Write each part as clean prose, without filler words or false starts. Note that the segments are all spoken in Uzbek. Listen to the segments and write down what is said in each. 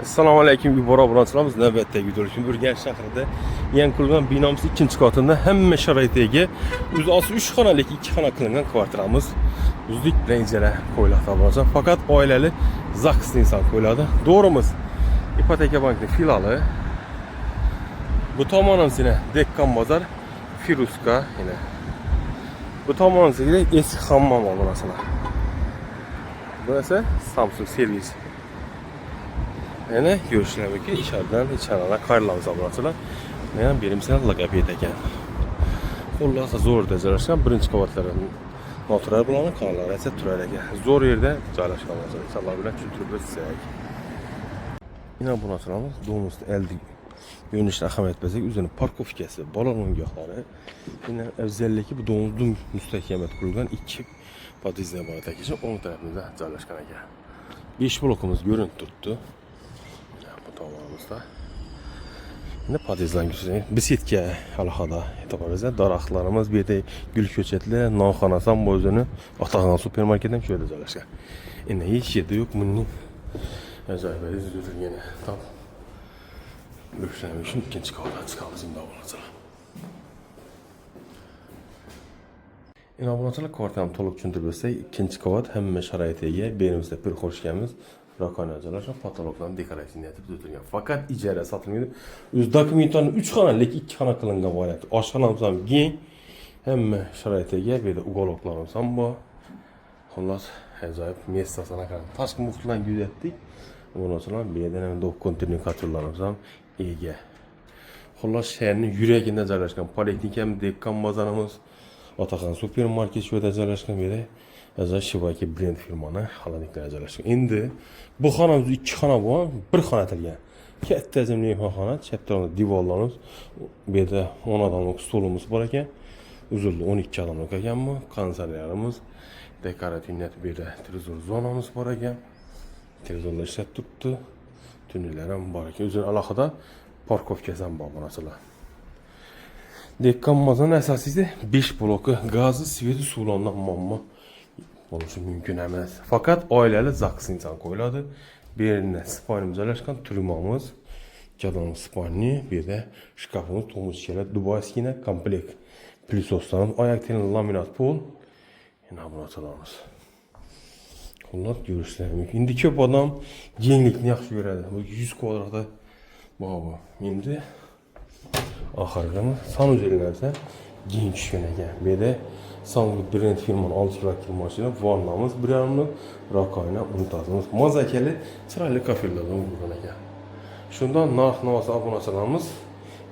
Assalomu alaykum, Gulbora bilan navbatdagi video uchun Urganch shahrida yangi qurilgan binomiz 2-qavatida hamma sharoitiga ega o'zi 3 xonalik 2 xona qilingan kvartiramiz zudlik bilan ijara qo'yiladi bo'lsa, faqat oilali ZAKS inson qo'yiladi. To'g'rimiz ipoteka bankning filiali. Bu tomonimizda Dekkan bozor, Firuska yana. Bu tomonimizda eski hammom bo'lmaslar. Bu esa Samsung servis. Yani görüşlerimi ki içeriden karlarımız ablasılar. Yani benim sana logoped ekan. Xullasa zo'r joylashgan birinchi qavatlardan noturar bularni kanallar esa turar ekan. Zo'r yerda joylashgan bo'lsa, inshaalloh bilan tushuntirib o'tsak. Yine bu narsamiz domuzda eldi yönüşün ahamiyat bezek üzerine parkovkası, balon o'yingohlari. Yine özellikle bu domuzun müstehkemet kurulgan 2 podizne var ekan. O'ng tarafimizda joylashgan ekan. 5 blokumuz görüntü tuttu. Tomonimizda. Yine podizdan güzel. Bisetka alohida e'tiboringizda daraxtlarimiz, bu yerda gul ko'chatlar, nonxonasi ham o'zini Otaxon supermarketdan shu yerda joylashgan. Endi hech yerda yo'q bunning ajoyib yurgani. Tam Görüşlerimiz için ikinci qavatdan chiqamiz endi obunachilar. Endi obunachilar kvartirani to'liq tushuntirib o'tsak, ikkinchi qavat hamma sharoitiga berimizda bir qo'shganmiz. Rakonyacalar patologlardan dekorasyonu yapıp tutilgan. Fakat ijara sotilmaydi. O'z dokumentlarni 3 xonalik 2 xona qilingan variant. Oshxonamiz ham keng, hamma sharoitiga, bu yerda ugoloklarimiz ham bor. Xullas, ajoyib mesda sanaqadan tashqi muhitdan kuzatdik. Bundan so'ng bu yerda ham konteyner katrlarimiz ham ega. Xullas, shaharning yuragida joylashgan poliklinikam, Dekkan bozorimiz, Otaxon supermarket shu yerda joylashgan bu yerda. Ajoyib Shibaki brend firmani xonadonlar joylashgan. Endi bu xonamiz 2 xona bor, 1 xona atilgan. Katta zimli xona, chap tarafda divorlarimiz, bu yerda 10 odamlik stolimiz bor ekan. Uzunligi 12 odamlik ekanmi? Konsollarimiz, dekorativ bu yerda televizor zonamiz bor ekan. Televizorlar ishlab turibdi. Tunnellar ham bor ekan. O'zini alohida parkovkasi ham bor bu narsalar. Dekkan bozorning asosiysi 5 bloki gazi, sveti, suvlandan muammo bo'lishi mumkin emas. Faqat oilali ZAKS inson qo'yiladi. Bu yerda spayimiz joylashgan, turmomiz, jadon spayni, bu yerda shkafimiz, to'mizchalar, dubayskina komplekt. Plisosdan oyoq tenli laminat pol. Yana bu narsalarimiz. Xullas ko'rishlar mumkin. Endi ko'p odam kenglikni yaxshi ko'radi. Bu 100 kvadratda bor. Endi oxirgami sanuzellarsa keng tushgan ekan. Bu yerda Samsung brend firmaning 6 kilometr mashina, vannamiz, bir yarimlik rakoyna unitazimiz, mazakali, chiroyli kafellardan bo'lgan ekan. Shundan narx-navosi obunachilarimiz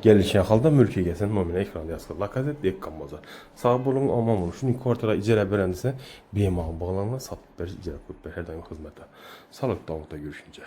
kelishgan holda mulk egasini nomini ekranda yozib Lakazet Dekkan bozor. Sog' bo'ling, omon bo'ling. Shuning kvartira ijara berandisi bemalol bog'lanma, sotib berish, ijara qilib berish har doim xizmatda. Sog'lik davomida görüşünce.